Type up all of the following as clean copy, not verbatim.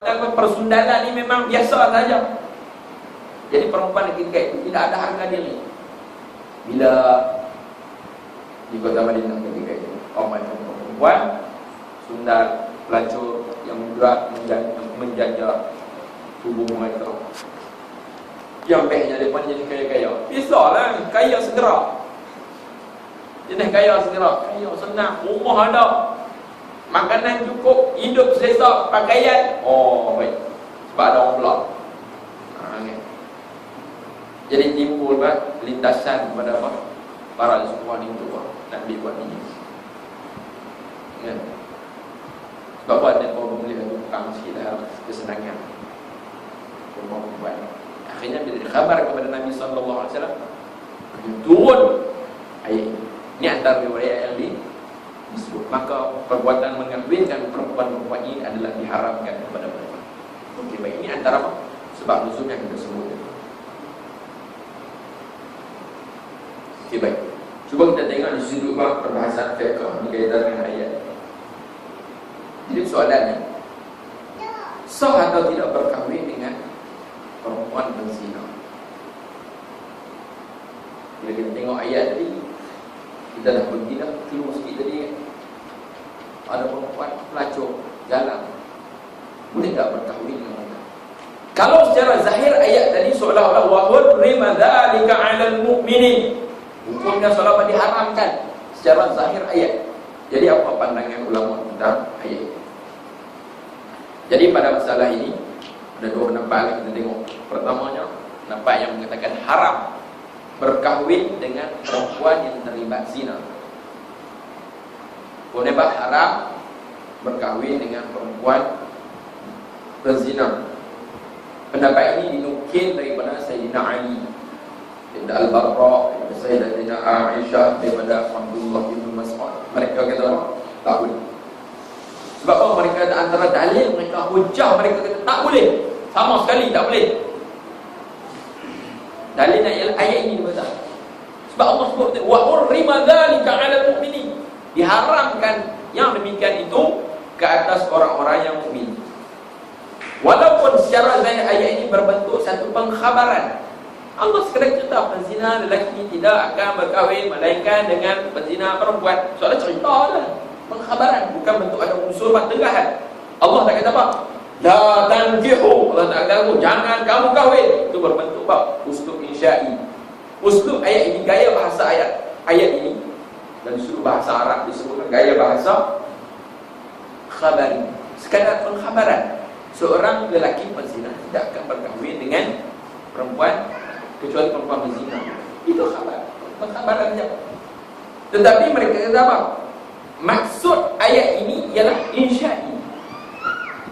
Persundalan ni memang biasa saja. Jadi perempuan ketika itu tidak ada harga diri. Bila di kota Madinah ketika itu orang perempuan sundal, pelacur yang menjajah tubuh mereka, yang behnya depan jadi kaya-kaya. Biasalah, kaya segera. Jenis kaya segera, kaya senang, rumah ada, makanan cukup, hidup selesa, pakaian. Oh baik. Sebab ada orang pula. Okay. Jadi timbul lintasan kepada apa? Para semua itu nak buat ini. Ya. Sebab apa ada orang boleh tukang sikitlah kesenangan. Perempuan. Akhirnya bila dikhabar kepada Nabi sallallahu alaihi wasallam, turun ayat ini. Ini antara riwayat yang disebut. Maka perbuatan mengawinkan perempuan-perempuan ini adalah diharamkan kepada mereka. Okey, baik. Ini antara apa? Sebab nuzul yang kita sebut. Okey, baik. Cuba kita tengok di sudut perbahasan fiqh berkaitan dengan ayat. Jadi soalannya, sah atau tidak berkahwin dengan perempuan berzina? Bila kita tengok ayat tadi, kita dah pergi dah keluar sikit tadi kan? Ada perempuan pelacur jalan, boleh tak berkahwin dengan mereka? Kalau secara zahir ayat tadi seolah-olah wa hurrima dzalika 'alal mu'minin, hukumnya seolah-olah diharamkan secara zahir ayat. Jadi apa pandangan ulama tentang ayat ini? Jadi pada masalah ini ada dua pendapat yang kita tengok. Pertamanya, pendapat yang mengatakan haram berkahwin dengan perempuan yang terlibat zina. Pendapat haram berkahwin dengan perempuan berzina. Pendapat ini dinukil daripada Sayyidina Ali, daripada Al-Barra, daripada Sayyidina Aisyah, daripada Abdullah bin Mas'ud. Mereka kata tak boleh. Sebab apa? Mereka ada antara dalil mereka, hujah mereka kata tak boleh. Sama sekali tak boleh. Dalil ayat ini dibaca. Sebab Allah sebut wa hurrima dzalika 'alal mu'minin. Diharamkan yang demikian itu ke atas orang-orang yang mukmin. Walaupun secara zahir ayat ini berbentuk satu pengkhabaran. Allah sekadar cerita penzina lelaki tidak akan berkahwin melainkan dengan penzina perempuan. Soalnya cerita lah, pengkhabaran, bukan bentuk ada unsur pencegahan. Allah tak kata apa? La tankihu. Allah tak kata jangan kamu kahwin. Itu berbentuk apa? Uslub insya'i. Uslub ayat ini, gaya bahasa ayat ini, dan seluruh bahasa Arab disebutkan gaya bahasa khabari. Sekadar pengkhabaran. Seorang lelaki penzina tidak akan berkahwin dengan perempuan kecuali perempuan berzina. Itu khabar, pengkhabaran saja. Tetapi mereka kata apa? Maksud ayat ini ialah insya'i.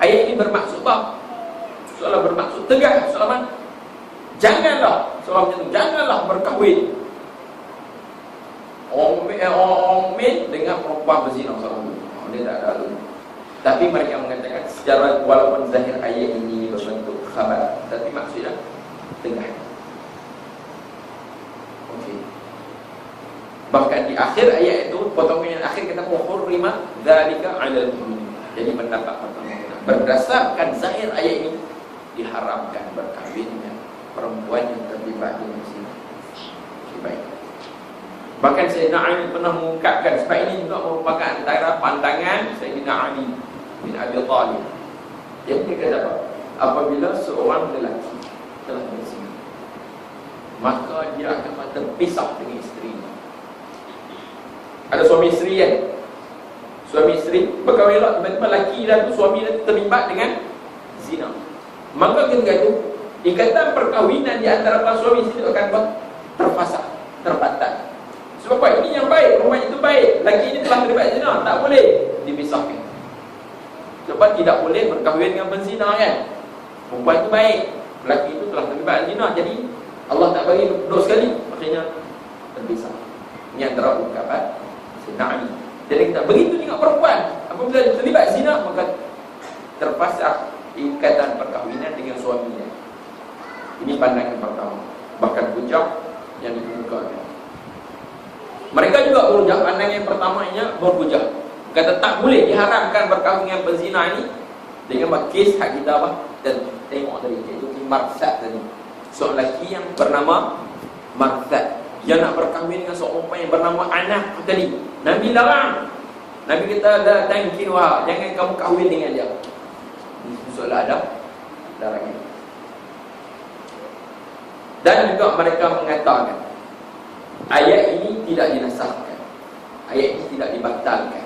Ayat ini bermaksud apa? Seolah bermaksud tegas, seolah janganlah, seolah macam tu, janganlah berkahwin orang dengan perempuan berzina. Dia tak ada lalu. Tapi mereka mengatakan secara walaupun zahir ayat ini berbentuk khabar, tapi maksudnya tegas. Okey. Bahkan di akhir ayat itu, potongan yang akhir kata hurrima dzalika 'alal mu'minin. Jadi pendapat pertama, berdasarkan zahir ayat ini diharamkan berkahwin dengan perempuan yang terlibat dengan zina. Baik. Bahkan Sayyidina Ali pernah mengungkapkan, sebab ini juga merupakan antara pandangan Sayyidina Ali bin Abi Thalib. Dia kata apa? Apabila seorang lelaki telah berzina, maka dia akan terpisah dengan isterinya. Ada suami isteri kan? Suami isteri berkahwinlah, tiba-tiba lelaki dah tu, suami dah terlibat dengan zina. Maka ketika itu ikatan perkahwinan di antara para suami isteri akan terfasah, terbatal. Sebab apa? Ini yang baik, perempuan itu baik, lelaki ini telah terlibat zina, tak boleh dipisahkan. Sebab tidak boleh berkahwin dengan penzina kan? Perempuan itu baik, lelaki itu telah terlibat zina, jadi Allah tak bagi duduk sekali, akhirnya terpisah. Ini antara ungkapan Sayyidina Ali. Jadi kita begitu juga perempuan, apabila terlibat zina, maka terpasang ikatan perkahwinan dengan suaminya. Ini pandangan pertama. Bahkan hujah yang dikemukakan. Mereka juga berhujah, pandangan yang pertamanya berhujah, kata tak boleh, diharamkan berkahwin dengan penzina ini Dengan kes hak kita apa? Dan tengok tadi, iaitu Marsad tadi. Seorang lelaki yang bernama Marsad. Dia nak berkahwin dengan seorang perempuan yang bernama Anak tadi. Nabi larang. Nabi kata, la tankihuha, jangan kamu kahwin dengan dia. Ini soalan ada larangan. Dan juga mereka mengatakan ayat ini tidak dinasahkan, ayat ini tidak dibatalkan.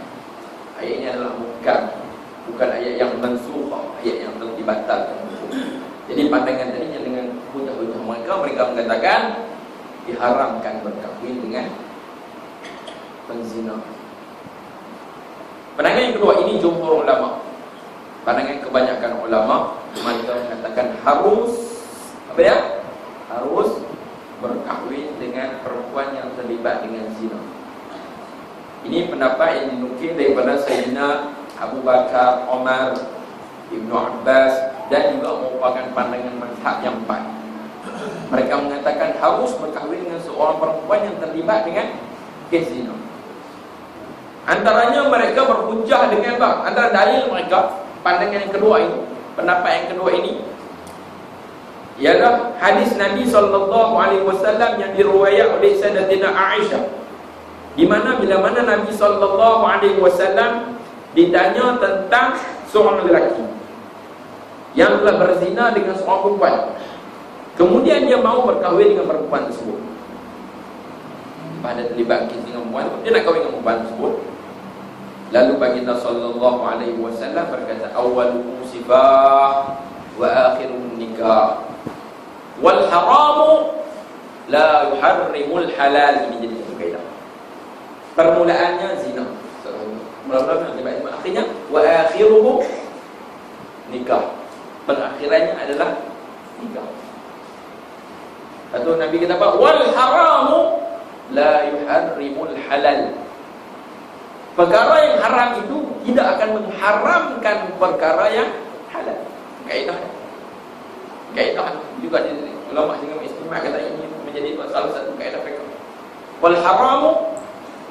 Ayat ini adalah bukan ayat yang mansukh, ayat yang telah dibatalkan. Jadi pandangan tadinya dengan hujah-hujah mereka mengatakan diharamkan berkahwin dengan penzina. Pandangan yang kedua, ini jumhur ulama. Pandangan kebanyakan ulama, mereka mengatakan harus apa ya? Harus berkahwin dengan perempuan yang terlibat dengan zina. Ini pendapat yang dinukil daripada Sayyidina Abu Bakar, Umar, Ibnu Abbas, dan juga merupakan pandangan mazhab yang baik. Mereka mengatakan harus berkahwin dengan seorang perempuan yang terlibat dengan kes zina. Antaranya mereka berhujah dengan antara dalil mereka, pandangan yang kedua ini, pendapat yang kedua ini ialah hadis Nabi SAW yang diriwayat oleh Sayyidatina Aisyah, di mana bila mana Nabi SAW ditanya tentang seorang lelaki yang telah berzina dengan seorang perempuan, kemudian dia mau berkahwin dengan perempuan tersebut. Pada terlibat kes dengan perempuan, dia nak kahwin dengan perempuan tersebut. Lalu baginda sallallahu alaihi wasallam berkata, awwalu sifah wa akhiru nikah wal haramu la yuharrimul halal. Ini jadi satu kaedah. Permulaannya zina, mula-mula akhirnya wa akhiruhu nikah, perakhirannya adalah nikah. Lalu Nabi kata apa? Wal haramu la yuharrimul halal. Perkara yang haram itu tidak akan mengharamkan perkara yang halal. Kaedah juga ulama dengan istimewa kata ini menjadi salah satu kaedah fiqh. Wal haramu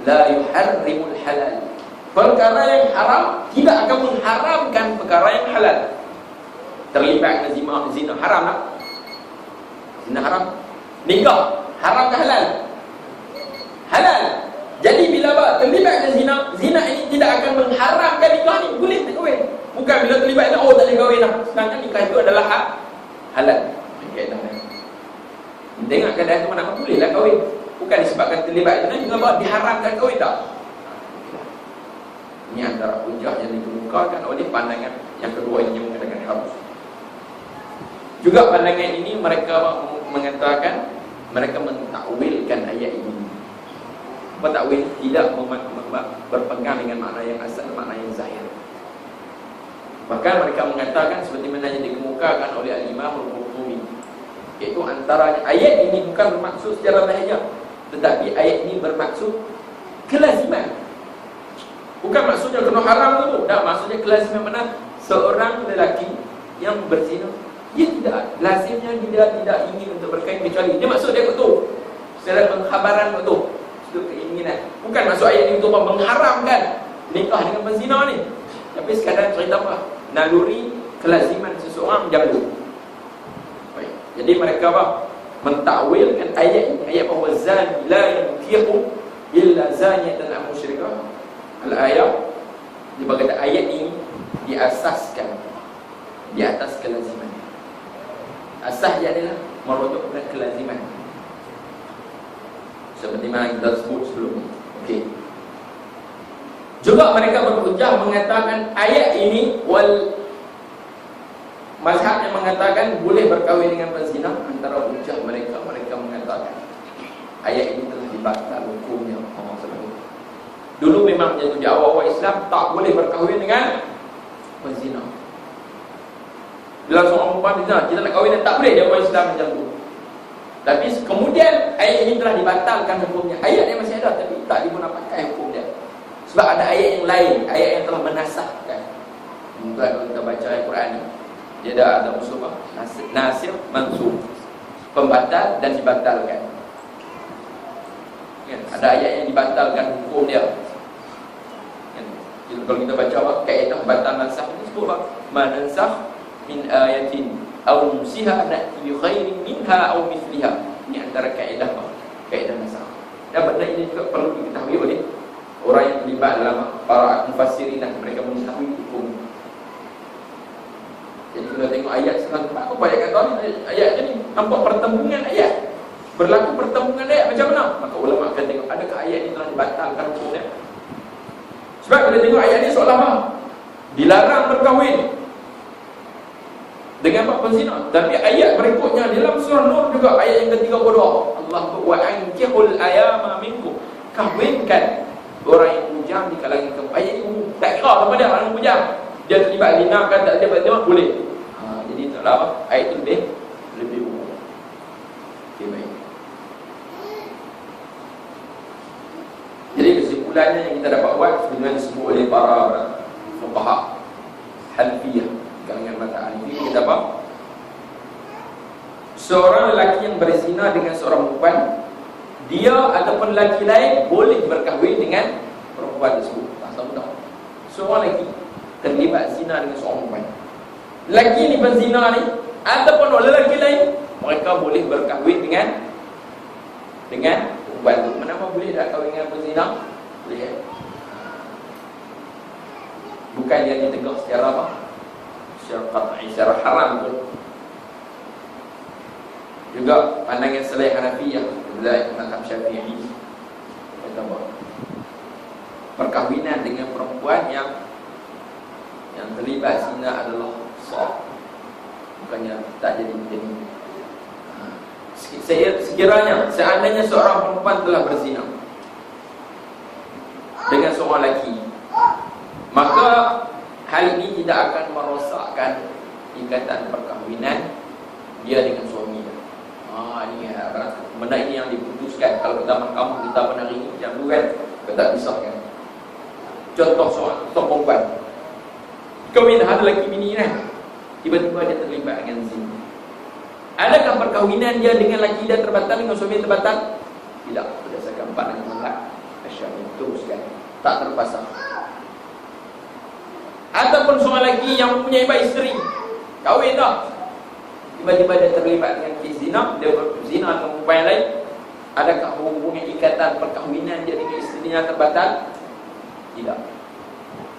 la yuharrimul halal. Perkara yang haram tidak akan mengharamkan perkara yang halal. Terlibat dengan zina haram tak? Zina haram. Nikah haram ke halal? Halal. Jadi bila terlibat dengan zina ini tidak akan mengharamkan nikah ni, boleh tak kahwin. Bukan bila terlibat dengan tak boleh kahwin lah. Sedangkan nikah itu adalah halal. Tengok keadaan itu mana boleh lah kahwin. Bukan disebabkan terlibat zina juga diharamkan kahwin tak. Ini antara hujah yang dikemukakan oleh pandangan yang kedua ini yang mengatakan harus. Juga pandangan ini mereka mengatakan, mereka mentakwilkan ayat ini. Takwil tidak berpegang dengan makna yang asal, makna yang zahir. Bahkan mereka mengatakan seperti mana yang dikemukakan oleh Al-Imam Al-Qurtubi, iaitu antaranya ayat ini bukan bermaksud secara lahir, tetapi ayat ini bermaksud kelaziman. Bukan maksudnya kena haram itu. Tak, maksudnya kelaziman mana seorang lelaki yang berzina, dia tidak lazimnya dia tidak ingin untuk berkahwin kecuali dia maksud dia betul secara pengkhabaran betul keinginan. Bukan maksud ayat ini untuk mengharamkan nikah dengan penzina ni, tapi sekadar cerita apa? Naluri kelaziman seseorang jaga. Baik. Jadi mereka apa? Mentakwilkan ayat ini, ayat bahawa zani la yankihu illa zaniyatan aw musyrikah. Al-ayat dia berkata ayat ini diasaskan di atas kelaziman. Asasnya adalah merujuk kepada kelaziman. Seperti mana kita sebut sebelum ini. Okey. Juga mereka berhujah mengatakan ayat ini mazhab yang mengatakan boleh berkahwin dengan penzina. Antara hujah mereka mengatakan ayat ini telah dibatal hukumnya. Dulu memang jatuh di awal-awal Islam tak boleh berkahwin dengan penzina. Bila seorang perempuan zina, kita nak kahwin dan tak boleh, dia orang Islam macam tu. Tapi kemudian ayat ini telah dibatalkan hukumnya. Ayat yang masih ada tapi tak digunakan hukum dia. Sebab ada ayat yang lain, ayat yang telah menasahkan. Mungkin kalau kita baca Al-Quran ni, dia ada unsur nasir, mansukh, pembatal dan dibatalkan. Ada ayat yang dibatalkan hukum dia. Kalau kita baca apa? Kaedah batal nansakh ini sebut apa? Ma nansakh min ayatin aw nusiha na'ti bi khairin minha aw mithliha. Ini antara kaedah apa? Kaedah nansakh. Dan benda ini juga perlu diketahui oleh orang yang terlibat dalam para mufassirin, mereka mengetahui hukum. Jadi kita tengok ayat sekarang, apa banyak kata ayat ni nampak pertembungan ayat. Berlaku pertembungan ayat macam mana? Maka ulama akan tengok adakah ayat ini telah dibatalkan hukumnya. Sebab kita tengok ayat ni seolah apa? Dilarang berkahwin dengan bab penzina. Tapi ayat berikutnya dalam surah Nur juga ayat yang ke-32, Allah wa ankihul ayama minkum, kahwinkan orang yang bujang di kalangan kamu. Ayat ini umum, tak kira sama dia orang bujang, dia terlibat zina kan tak terlibat zina boleh. Jadi taklah apa? Ayat itu lebih umum. Okey, baik. Jadi kesimpulannya yang kita dapat buat dengan disebut oleh para fuqaha Hanafiyah, kalangan mazhab Hanafi, kita apa? Seorang lelaki yang berzina dengan seorang perempuan, dia ataupun lelaki lain boleh berkahwin dengan perempuan tersebut. Tak mudah. Seorang lelaki terlibat zina dengan seorang perempuan, lelaki ni berzina ni ataupun lelaki lain, mereka boleh berkahwin dengan perempuan tu. Kenapa boleh tak kahwin dengan berzina? Boleh. Bukan dia ditegur secara apa? Secara qat'i, secara haram pun. Juga pandangan selain Hanafiyah, selain mazhab Syafi'i, kata bahawa perkahwinan dengan perempuan yang terlibat zina adalah sah, bukannya tak jadi begini. Sekiranya seandainya seorang perempuan telah berzina dengan seorang lelaki, maka hal ini tidak akan merosakkan ikatan perkahwinan dia dengan suaminya. Ini benda ini yang diputuskan. Kalau kita mahkamah kita benar ini yang dulu kan, kita tak pisahkan. Contoh seorang perempuan kahwin ada lelaki bini kan, tiba-tiba dia terlibat dengan zina. Adakah perkahwinan dia dengan lelaki dia terbatal, dengan suami terbatal? Tidak, berdasarkan pandangan mazhab Syafi'i teruskan, tak terpasang. Ataupun seorang lelaki yang mempunyai isteri, kahwin dah, tiba-tiba dia terlibat dengan zina, dia berzina dengan perempuan yang lain, adakah hubungan ikatan perkahwinan dia dengan isterinya terbatal? Tidak,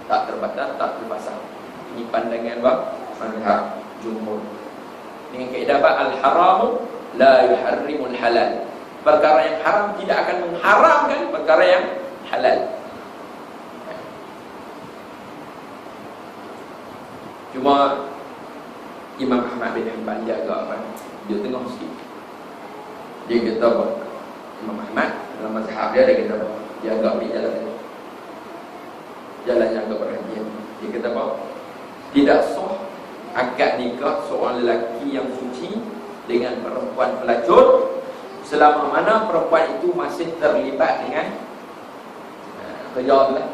tak terbatal, tak terpasang. Ini pandangan mazhab jumhur. Dengan kaedah al-haramu la yuharrimul halal. Perkara yang haram tidak akan mengharamkan perkara yang halal. Cuma Imam Ahmad bin Hanbal dia agak apa? Dia tengah sikit. Dia kata apa? Imam Ahmad dalam mazhab dia kata apa? Dia agak ambil jalan yang agak perhatian. Dia kata apa? Tidak sah akad nikah seorang lelaki yang suci dengan perempuan pelacur selama mana perempuan itu masih terlibat dengan kerja tu lah.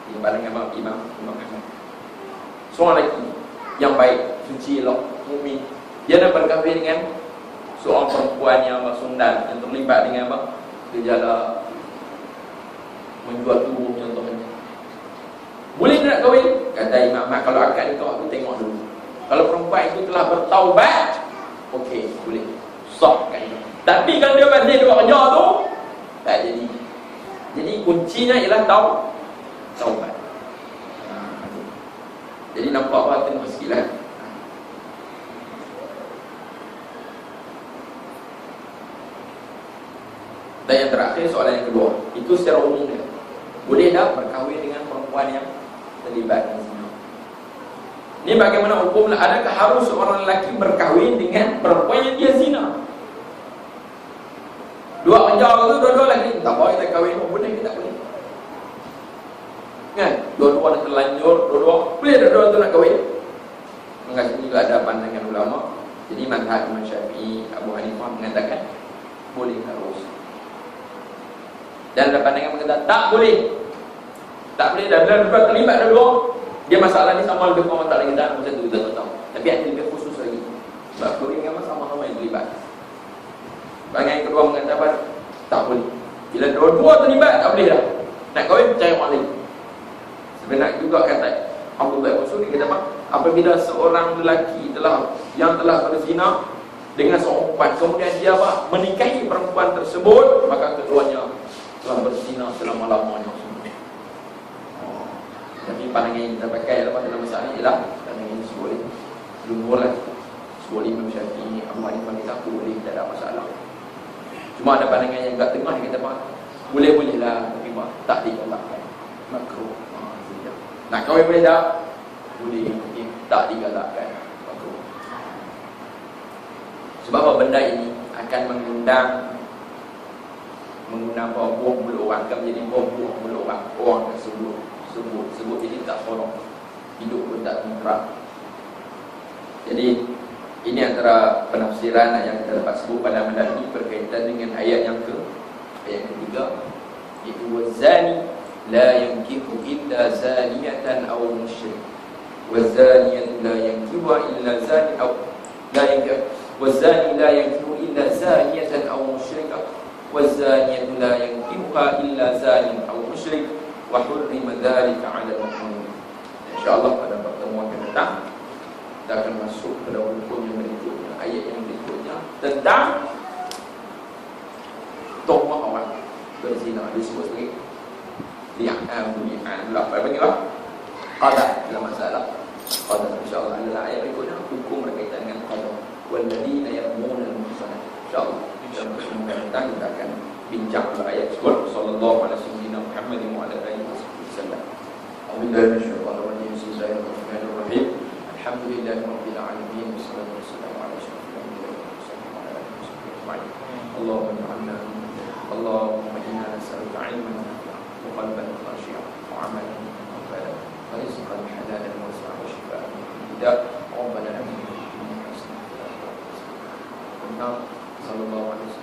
Ini pandangan Imam Ahmad. Seorang lelaki yang baik, suci, elok, mukmin, dia nak berkahwin dengan seorang perempuan yang sundal, yang terlibat dengan apa? Gejala menjual tubuh contohnya. Boleh nak kahwin? Kata Imam Ahmad, kalau akad nikah tu tengok dulu. Kalau perempuan itu telah bertaubat, okey, boleh. Sah kan. Tapi kalau dia masih buat kerja tu, tak jadi. Jadi kuncinya ialah taubat. Jadi nampak apa tengok sikit lah. Dan yang terakhir, soalan yang kedua, itu secara umum dia, boleh tak berkahwin dengan perempuan yang terlibat dengan zina? Ini bagaimana hukumnya? Adakah harus seorang lelaki berkahwin dengan perempuan yang dia zina? Dua penjara tu, dua-dua lelaki, tak boleh kita kahwin, boleh kita boleh kan? Dua-dua dah terlanjur, dua-dua boleh, dua-dua tu nak kahwin. Maka sini juga ada pandangan ulama. Jadi mazhab Imam Syafi'i, Abu Hanifah mengatakan boleh harus. Dan ada pandangan mengatakan tak boleh. Tak boleh, dan bila terlibat dua-dua, dia masalah ni sama lebih kurang tak lagi tak macam tu, kita tak tahu. Tapi ada lebih khusus lagi. Sebab kahwin dengan sama-sama yang terlibat. Pandangan yang kedua mengatakan tak boleh. Bila dua-dua terlibat, tak boleh dah. Nak kahwin, cari orang lain. apabila seorang lelaki yang telah berzina dengan seorang perempuan, kemudian dia menikahi perempuan tersebut, maka keduanya telah berzina selama-lamanya. Tapi pandangan yang kita pakai dalam masalah ini ialah pandangan ini boleh lumurlah, boleh Imam Syafi'i, Abu Hanifah kita boleh, tak ada masalah. Cuma ada pandangan yang kat tengah yang kata boleh-bolehlah, tapi tak digalakkan, makruh. Nak kahwin boleh tak? Boleh, tapi tak digalakkan, makruh. Sebab apa? Benda ini akan mengundang buah mulut orang, akan menjadi buah mulut orang tersebut sebut jadi tak seronok, hidup pun tak tentram. Jadi ini antara penafsiran yang kita dapat sebut pada malam ini berkaitan dengan ayat yang ketiga, iaitu wazani la yankihu illa zaniyatan aw musyrik, wazaniyatu la yankihu illa zani aw la yankihu, wazani la yankihu illa zaniyatan aw musyrikah, wazaniyatu la yankihuha illa zanin aw musyrik, wa hurrima dzalika 'ala al-mu'minin. Insyaallah pada pertemuan yang datang kita akan masuk ke dalam rukun yang berikutnya, ayat yang berikutnya tentang tohmah orang berzina, disebut sebagai li'an pula. Apa panggil lah? Qadar dalam masalah qadar. Insyaallah adalah ayat berikutnya hukum berkaitan dengan qadar. Walladzina yarmuna al-muhsanat. Insyaallah dalam pertemuan yang datang kita akan bincang pada ayat tersebut. Sallallahu alaihi wasallam Muhammad wa ala alihi wasallam. Alhamdulillah masyaallah wa bismillahirrahmanirrahim. Alhamdulillahi rabbil alamin. Wassalatu wassalamu ala asyrafil anbiya'i wa ala alihi wasallam. Allahumma inna nas'aluka 'ilman nafi'an wa qalban khashi'an wa 'amalan mutaqabbalan wa rizqan halalan wasi'an wa shifaa'an min kulli daa'. Rabbana atina fid dunya hasanatan wa fil akhirati hasanatan wa qina adzabannar. Sallallahu alaihi wasallam.